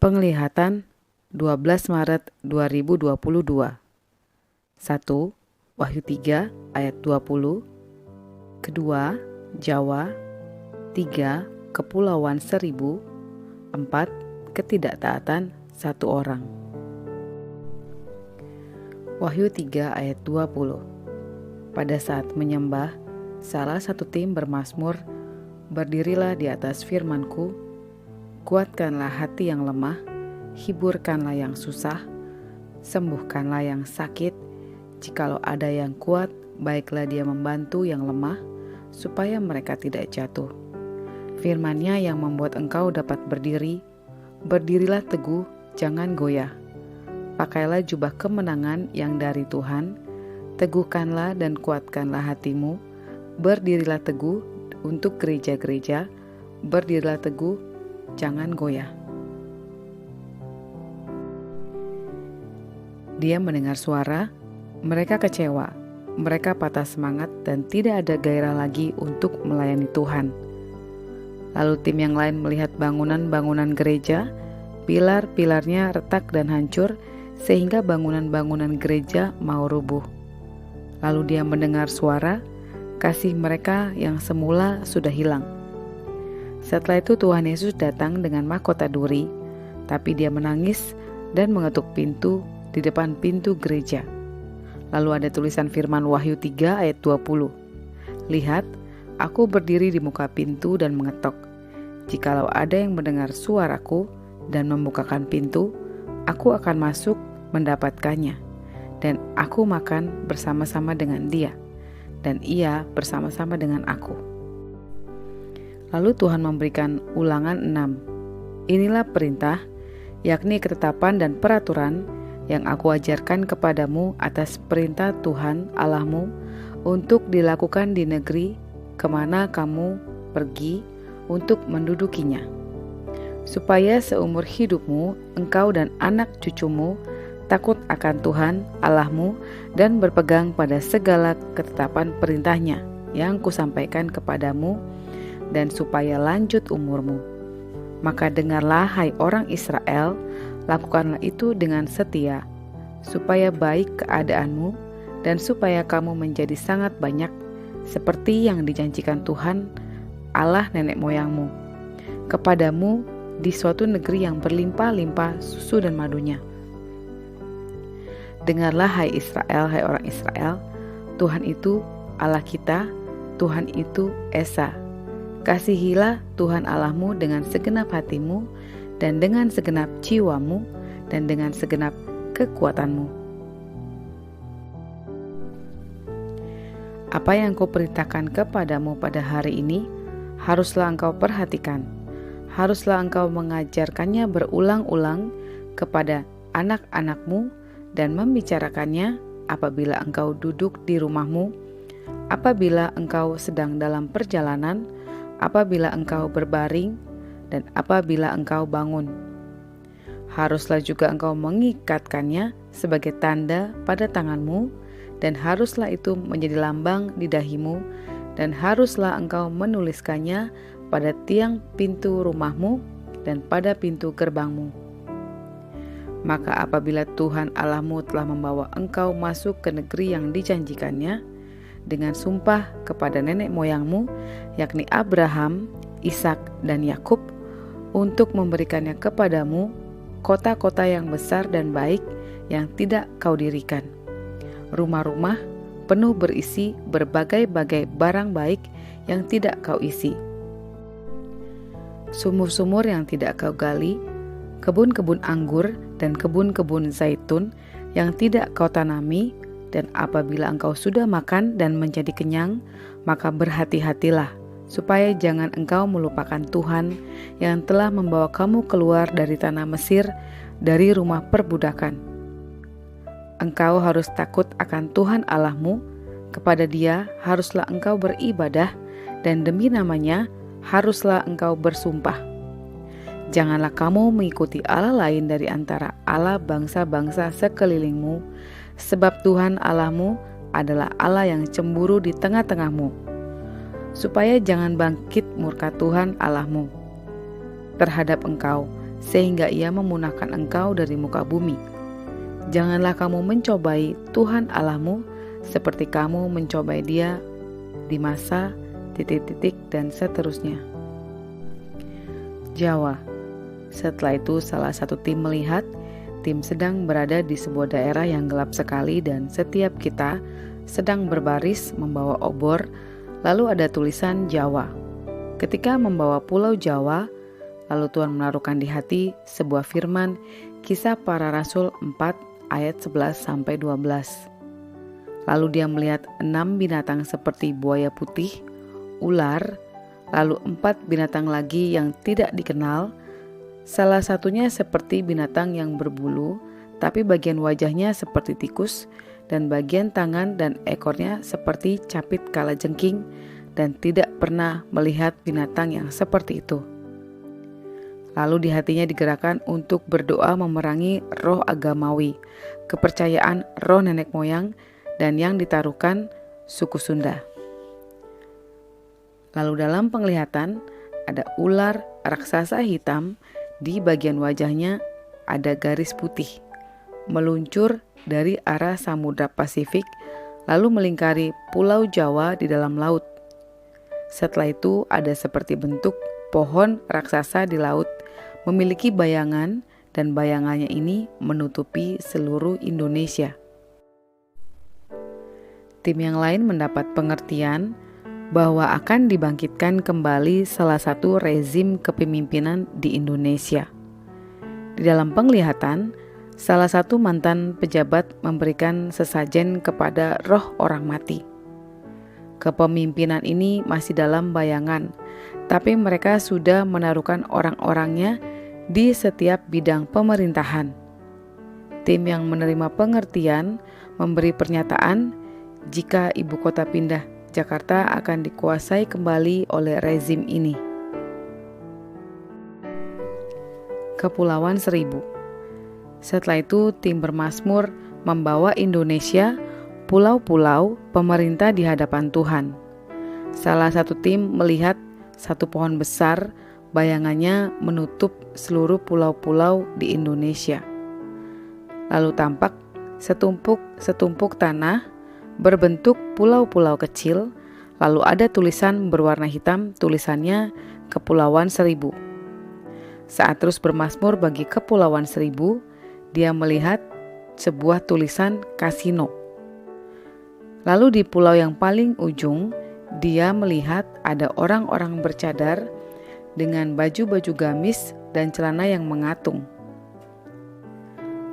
Penglihatan 12 Maret 2022. 1. Wahyu 3 ayat 20. Kedua, Jawa. 3. Kepulauan Seribu. 4. Ketidaktaatan satu orang. Wahyu 3 ayat 20. Pada saat menyembah, salah satu tim bermazmur, "Berdirilah di atas firman-Ku, kuatkanlah hati yang lemah, hiburkanlah yang susah, sembuhkanlah yang sakit. Jikalau ada yang kuat, baiklah dia membantu yang lemah, supaya mereka tidak jatuh. Firman-Nya yang membuat engkau dapat berdiri. Berdirilah teguh, jangan goyah. Pakailah jubah kemenangan yang dari Tuhan. Teguhkanlah dan kuatkanlah hatimu. Berdirilah teguh untuk gereja-gereja. Berdirilah teguh, jangan goyah." Dia mendengar suara, mereka kecewa, mereka patah semangat dan tidak ada gairah lagi untuk melayani Tuhan. Lalu tim yang lain melihat bangunan-bangunan gereja, pilar-pilarnya retak dan hancur, sehingga bangunan-bangunan gereja mau rubuh. Lalu dia mendengar suara, kasih mereka yang semula sudah hilang. Setelah itu Tuhan Yesus datang dengan mahkota duri, tapi dia menangis dan mengetuk pintu di depan pintu gereja. Lalu ada tulisan firman Wahyu 3 ayat 20. "Lihat, aku berdiri di muka pintu dan mengetok. Jikalau ada yang mendengar suaraku dan membukakan pintu, aku akan masuk mendapatkannya, dan aku makan bersama-sama dengan dia, dan ia bersama-sama dengan aku." Lalu Tuhan memberikan ulangan 6. "Inilah perintah, yakni ketetapan dan peraturan yang aku ajarkan kepadamu atas perintah Tuhan Allahmu untuk dilakukan di negeri kemana kamu pergi untuk mendudukinya, supaya seumur hidupmu engkau dan anak cucumu takut akan Tuhan Allahmu dan berpegang pada segala ketetapan perintahnya yang kusampaikan kepadamu, dan supaya lanjut umurmu. Maka dengarlah, hai orang Israel, lakukanlah itu dengan setia, supaya baik keadaanmu dan supaya kamu menjadi sangat banyak, seperti yang dijanjikan Tuhan Allah nenek moyangmu kepadamu di suatu negeri yang berlimpah-limpah susu dan madunya. Dengarlah, hai Israel, hai orang Israel, Tuhan itu Allah kita, Tuhan itu Esa. Kasihilah Tuhan Allahmu dengan segenap hatimu dan dengan segenap jiwamu dan dengan segenap kekuatanmu." Apa yang kuperintahkan kepadamu pada hari ini, haruslah engkau perhatikan. Haruslah engkau mengajarkannya berulang-ulang kepada anak-anakmu dan membicarakannya apabila engkau duduk di rumahmu, apabila engkau sedang dalam perjalanan, apabila engkau berbaring, dan apabila engkau bangun. Haruslah juga engkau mengikatkannya sebagai tanda pada tanganmu, dan haruslah itu menjadi lambang di dahimu, dan haruslah engkau menuliskannya pada tiang pintu rumahmu dan pada pintu gerbangmu. Maka apabila Tuhan Allahmu telah membawa engkau masuk ke negeri yang dijanjikannya dengan sumpah kepada nenek moyangmu, yakni Abraham, Ishak, dan Yakub, untuk memberikannya kepadamu kota-kota yang besar dan baik yang tidak kau dirikan, rumah-rumah penuh berisi berbagai-bagai barang baik yang tidak kau isi, sumur-sumur yang tidak kau gali, kebun-kebun anggur dan kebun-kebun zaitun yang tidak kau tanami. Dan apabila engkau sudah makan dan menjadi kenyang, maka berhati-hatilah, supaya jangan engkau melupakan Tuhan yang telah membawa kamu keluar dari tanah Mesir, dari rumah perbudakan. Engkau harus takut akan Tuhan Allahmu, kepada Dia haruslah engkau beribadah, dan demi namanya haruslah engkau bersumpah. Janganlah kamu mengikuti Allah lain dari antara Allah bangsa-bangsa sekelilingmu, sebab Tuhan Allahmu adalah Allah yang cemburu di tengah-tengahmu, supaya jangan bangkit murka Tuhan Allahmu terhadap engkau sehingga ia memunahkan engkau dari muka bumi. Janganlah kamu mencobai Tuhan Allahmu seperti kamu mencobai Dia di masa ... dan seterusnya. Jawa. Setelah itu salah satu tim melihat tim sedang berada di sebuah daerah yang gelap sekali dan setiap kita sedang berbaris membawa obor, lalu ada tulisan Jawa. Ketika membawa pulau Jawa, lalu Tuhan menaruhkan di hati sebuah firman Kisah Para Rasul 4 ayat 11-12. Lalu dia melihat 6 binatang seperti buaya putih, ular, lalu 4 binatang lagi yang tidak dikenal. Salah satunya seperti binatang yang berbulu, tapi bagian wajahnya seperti tikus, dan bagian tangan dan ekornya seperti capit kalajengking, dan tidak pernah melihat binatang yang seperti itu. Lalu di hatinya digerakkan untuk berdoa memerangi roh agamawi, kepercayaan roh nenek moyang, dan yang ditaruhkan suku Sunda. Lalu dalam penglihatan ada ular raksasa hitam, di bagian wajahnya ada garis putih, meluncur dari arah Samudra Pasifik, lalu melingkari Pulau Jawa di dalam laut. Setelah itu ada seperti bentuk pohon raksasa di laut, memiliki bayangan, dan bayangannya ini menutupi seluruh Indonesia. Tim yang lain mendapat pengertian bahwa akan dibangkitkan kembali salah satu rezim kepemimpinan di Indonesia. Di dalam penglihatan, salah satu mantan pejabat memberikan sesajen kepada roh orang mati. Kepemimpinan ini masih dalam bayangan, tapi mereka sudah menaruhkan orang-orangnya di setiap bidang pemerintahan. Tim yang menerima pengertian memberi pernyataan jika ibu kota pindah, Jakarta akan dikuasai kembali oleh rezim ini. Kepulauan Seribu. Setelah itu tim bermazmur membawa Indonesia, pulau-pulau, pemerintah di hadapan Tuhan. Salah satu tim melihat satu pohon besar, bayangannya menutup seluruh pulau-pulau di Indonesia. Lalu tampak setumpuk tanah berbentuk pulau-pulau kecil, lalu ada tulisan berwarna hitam, tulisannya Kepulauan Seribu. Saat terus bermazmur bagi Kepulauan Seribu, dia melihat sebuah tulisan kasino. Lalu di pulau yang paling ujung, dia melihat ada orang-orang bercadar dengan baju-baju gamis dan celana yang mengatung.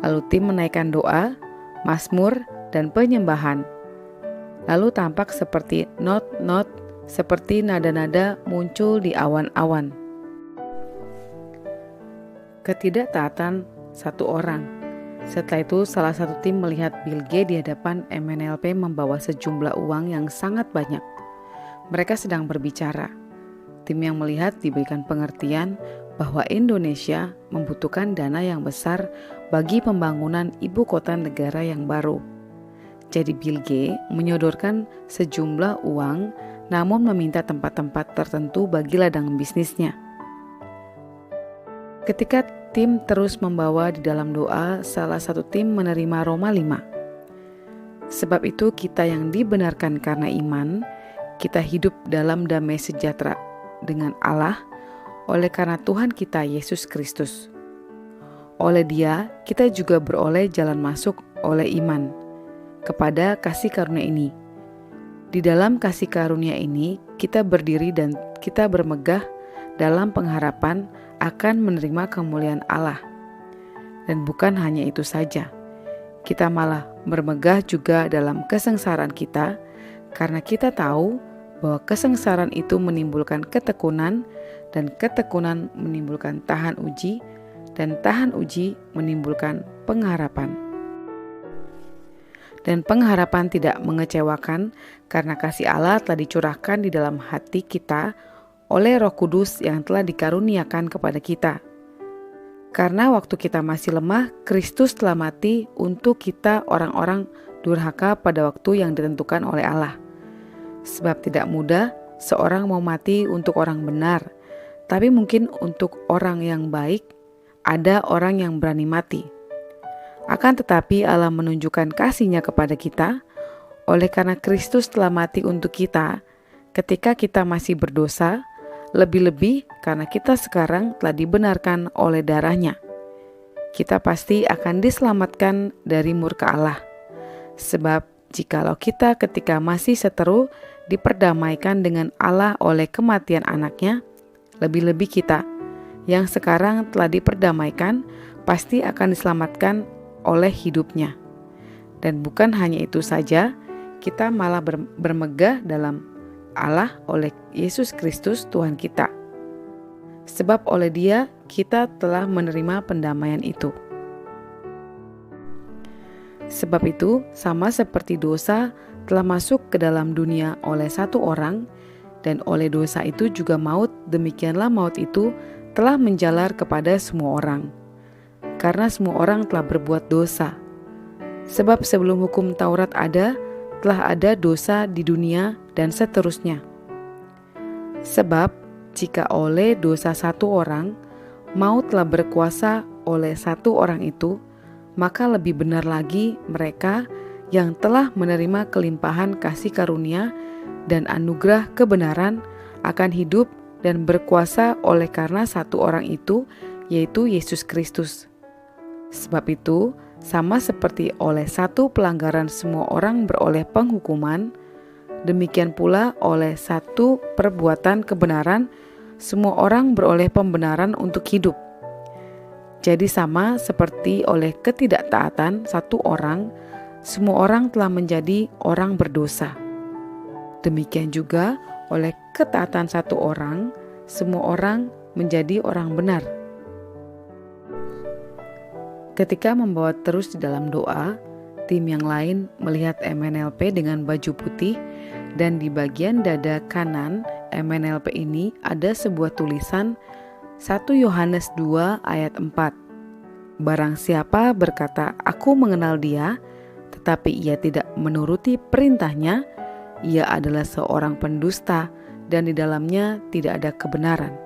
Lalu tim menaikkan doa, mazmur, dan penyembahan. Lalu tampak seperti not-not, seperti nada-nada muncul di awan-awan. Ketidaktaatan satu orang. Setelah itu salah satu tim melihat Bill Gates di hadapan MNLP membawa sejumlah uang yang sangat banyak. Mereka sedang berbicara. Tim yang melihat diberikan pengertian bahwa Indonesia membutuhkan dana yang besar bagi pembangunan ibu kota negara yang baru. Jadi Bill Gates menyodorkan sejumlah uang namun meminta tempat-tempat tertentu bagi ladang bisnisnya. Ketika tim terus membawa di dalam doa, salah satu tim menerima Roma 5. Sebab itu kita yang dibenarkan karena iman, kita hidup dalam damai sejahtera dengan Allah oleh karena Tuhan kita Yesus Kristus. Oleh Dia kita juga beroleh jalan masuk oleh iman kepada kasih karunia ini. Di dalam kasih karunia ini kita berdiri dan kita bermegah dalam pengharapan akan menerima kemuliaan Allah. Dan bukan hanya itu saja, kita malah bermegah juga dalam kesengsaraan kita, karena kita tahu bahwa kesengsaraan itu menimbulkan ketekunan, dan ketekunan menimbulkan tahan uji, dan tahan uji menimbulkan pengharapan. Dan pengharapan tidak mengecewakan, karena kasih Allah telah dicurahkan di dalam hati kita oleh Roh Kudus yang telah dikaruniakan kepada kita. Karena waktu kita masih lemah, Kristus telah mati untuk kita orang-orang durhaka pada waktu yang ditentukan oleh Allah. Sebab tidak mudah seorang mau mati untuk orang benar, tapi mungkin untuk orang yang baik ada orang yang berani mati. Akan tetapi Allah menunjukkan kasih-Nya kepada kita, oleh karena Kristus telah mati untuk kita ketika kita masih berdosa, lebih-lebih karena kita sekarang telah dibenarkan oleh darah-Nya. Kita pasti akan diselamatkan dari murka Allah. Sebab jikalau kita ketika masih seteru diperdamaikan dengan Allah oleh kematian anaknya, lebih-lebih kita yang sekarang telah diperdamaikan pasti akan diselamatkan oleh hidupnya. Dan bukan hanya itu saja, kita malah bermegah dalam Allah oleh Yesus Kristus Tuhan kita. Sebab oleh Dia kita telah menerima pendamaian itu. Sebab itu, sama seperti dosa telah masuk ke dalam dunia oleh satu orang, dan oleh dosa itu juga maut, demikianlah maut itu telah menjalar kepada semua orang. Karena semua orang telah berbuat dosa. Sebab sebelum hukum Taurat ada, telah ada dosa di dunia dan seterusnya. Sebab jika oleh dosa satu orang, maut telah berkuasa oleh satu orang itu, maka lebih benar lagi mereka yang telah menerima kelimpahan kasih karunia dan anugerah kebenaran akan hidup dan berkuasa oleh karena satu orang itu, yaitu Yesus Kristus. Sebab itu, sama seperti oleh satu pelanggaran semua orang beroleh penghukuman, demikian pula oleh satu perbuatan kebenaran semua orang beroleh pembenaran untuk hidup. Jadi sama seperti oleh ketidaktaatan satu orang, semua orang telah menjadi orang berdosa. Demikian juga oleh ketaatan satu orang, semua orang menjadi orang benar. Ketika membawa terus di dalam doa, tim yang lain melihat MNLP dengan baju putih, dan di bagian dada kanan MNLP ini ada sebuah tulisan 1 Yohanes 2 ayat 4. Barang siapa berkata, "Aku mengenal Dia," tetapi ia tidak menuruti perintahnya, ia adalah seorang pendusta dan di dalamnya tidak ada kebenaran.